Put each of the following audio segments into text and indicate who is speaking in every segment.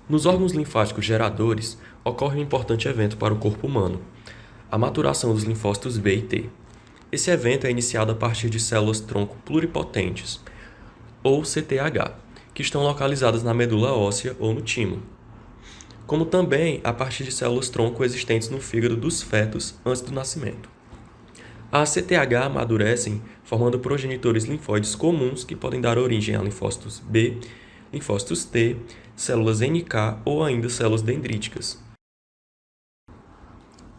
Speaker 1: Nos órgãos linfáticos geradores, ocorre um importante evento para o corpo humano, a maturação dos linfócitos B e T. Esse evento é iniciado a partir de células-tronco pluripotentes, ou CTH, que estão localizadas na medula óssea ou no timo, como também a partir de células-tronco existentes no fígado dos fetos antes do nascimento. As CTH amadurecem formando progenitores linfóides comuns que podem dar origem a linfócitos B, linfócitos T, células NK ou ainda células dendríticas.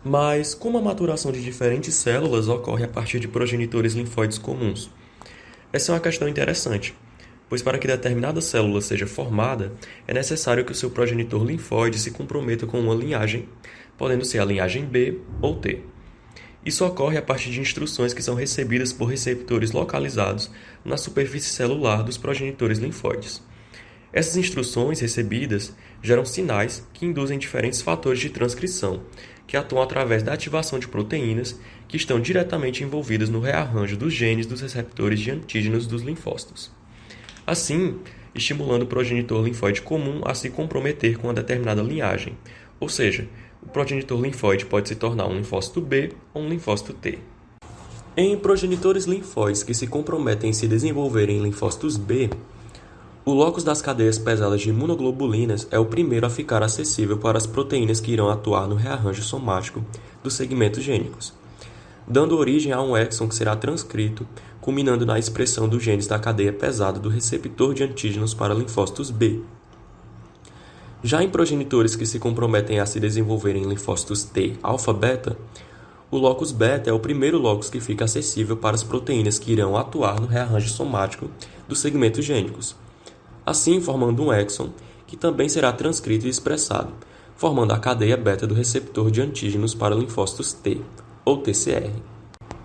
Speaker 1: Mas como a maturação de diferentes células ocorre a partir de progenitores linfóides comuns? Essa é uma questão interessante, pois para que determinada célula seja formada, é necessário que o seu progenitor linfóide se comprometa com uma linhagem, podendo ser a linhagem B ou T. Isso ocorre a partir de instruções que são recebidas por receptores localizados na superfície celular dos progenitores linfóides. Essas instruções recebidas geram sinais que induzem diferentes fatores de transcrição, que atuam através da ativação de proteínas que estão diretamente envolvidas no rearranjo dos genes dos receptores de antígenos dos linfócitos. Assim, estimulando o progenitor linfóide comum a se comprometer com uma determinada linhagem, ou seja, o progenitor linfóide pode se tornar um linfócito B ou um linfócito T. Em progenitores linfóides que se comprometem em se desenvolverem em linfócitos B, o locus das cadeias pesadas de imunoglobulinas é o primeiro a ficar acessível para as proteínas que irão atuar no rearranjo somático dos segmentos gênicos, dando origem a um exon que será transcrito, culminando na expressão dos genes da cadeia pesada do receptor de antígenos para linfócitos B. Já em progenitores que se comprometem a se desenvolverem em linfócitos T alfa-beta, o locus beta é o primeiro locus que fica acessível para as proteínas que irão atuar no rearranjo somático dos segmentos gênicos, assim formando um exon que também será transcrito e expressado, formando a cadeia beta do receptor de antígenos para linfócitos T, ou TCR.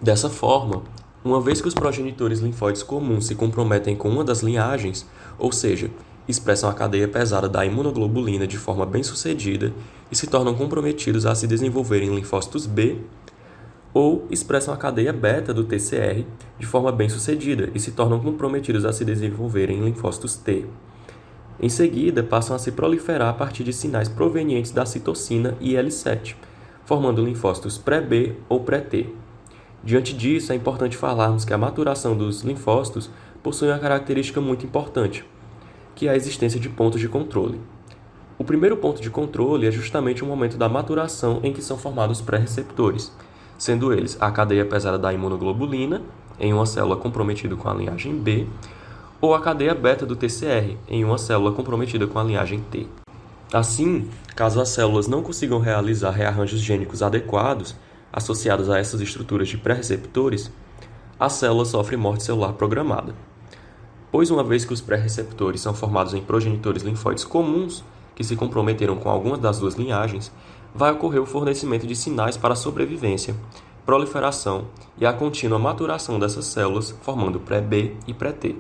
Speaker 1: Dessa forma, uma vez que os progenitores linfóides comuns se comprometem com uma das linhagens, ou seja, expressam a cadeia pesada da imunoglobulina de forma bem-sucedida e se tornam comprometidos a se desenvolverem em linfócitos B, ou expressam a cadeia beta do TCR de forma bem-sucedida e se tornam comprometidos a se desenvolverem em linfócitos T. Em seguida, passam a se proliferar a partir de sinais provenientes da citocina IL-7, formando linfócitos pré-B ou pré-T. Diante disso, é importante falarmos que a maturação dos linfócitos possui uma característica muito importante, que é a existência de pontos de controle. O primeiro ponto de controle é justamente o momento da maturação em que são formados pré-receptores, sendo eles a cadeia pesada da imunoglobulina, em uma célula comprometida com a linhagem B, ou a cadeia beta do TCR, em uma célula comprometida com a linhagem T. Assim, caso as células não consigam realizar rearranjos gênicos adequados, associados a essas estruturas de pré-receptores, a célula sofre morte celular programada. Pois uma vez que os pré-receptores são formados em progenitores linfóides comuns, que se comprometeram com alguma das duas linhagens, vai ocorrer o fornecimento de sinais para a sobrevivência, proliferação e a contínua maturação dessas células, formando pré-B e pré-T.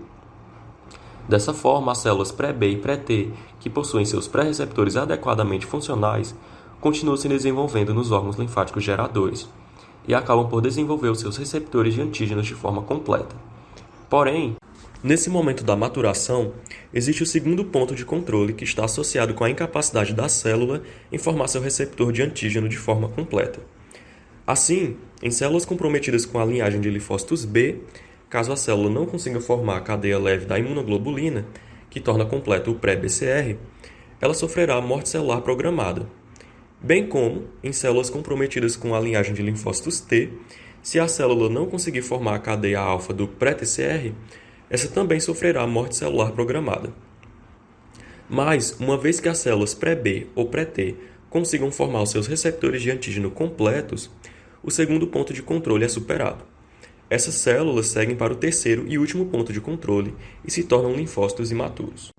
Speaker 1: Dessa forma, as células pré-B e pré-T, que possuem seus pré-receptores adequadamente funcionais, continuam se desenvolvendo nos órgãos linfáticos geradores e acabam por desenvolver os seus receptores de antígenos de forma completa. Porém, nesse momento da maturação, existe o segundo ponto de controle que está associado com a incapacidade da célula em formar seu receptor de antígeno de forma completa. Assim, em células comprometidas com a linhagem de linfócitos B, caso a célula não consiga formar a cadeia leve da imunoglobulina, que torna completo o pré-BCR, ela sofrerá morte celular programada. Bem como, em células comprometidas com a linhagem de linfócitos T, se a célula não conseguir formar a cadeia alfa do pré-TCR, essa também sofrerá morte celular programada. Mas, uma vez que as células pré-B ou pré-T consigam formar os seus receptores de antígeno completos, o segundo ponto de controle é superado. Essas células seguem para o terceiro e último ponto de controle e se tornam linfócitos imaturos.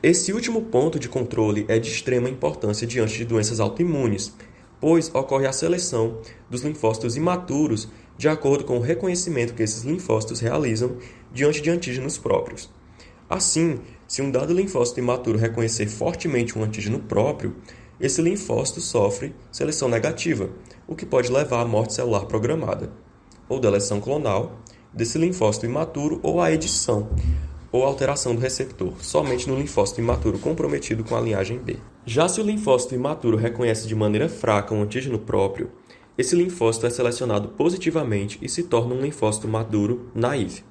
Speaker 1: Esse último ponto de controle é de extrema importância diante de doenças autoimunes, pois ocorre a seleção dos linfócitos imaturos de acordo com o reconhecimento que esses linfócitos realizam diante de antígenos próprios. Assim, se um dado linfócito imaturo reconhecer fortemente um antígeno próprio, esse linfócito sofre seleção negativa, o que pode levar à morte celular programada, ou deleção clonal, desse linfócito imaturo ou à edição, ou alteração do receptor, somente no linfócito imaturo comprometido com a linhagem B. Já se o linfócito imaturo reconhece de maneira fraca um antígeno próprio, esse linfócito é selecionado positivamente e se torna um linfócito maduro naive.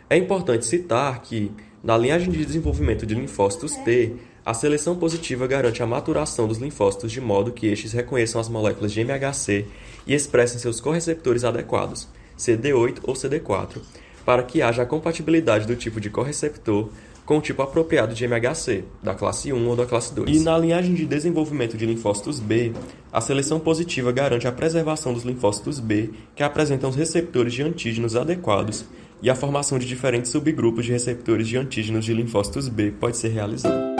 Speaker 1: É importante citar que, na linhagem de desenvolvimento de linfócitos T, a seleção positiva garante a maturação dos linfócitos de modo que estes reconheçam as moléculas de MHC e expressem seus correceptores adequados, CD8 ou CD4, para que haja a compatibilidade do tipo de correceptor com o tipo apropriado de MHC, da classe 1 ou da classe 2. E na linhagem de desenvolvimento de linfócitos B, a seleção positiva garante a preservação dos linfócitos B que apresentam os receptores de antígenos adequados e a formação de diferentes subgrupos de receptores de antígenos de linfócitos B pode ser realizada.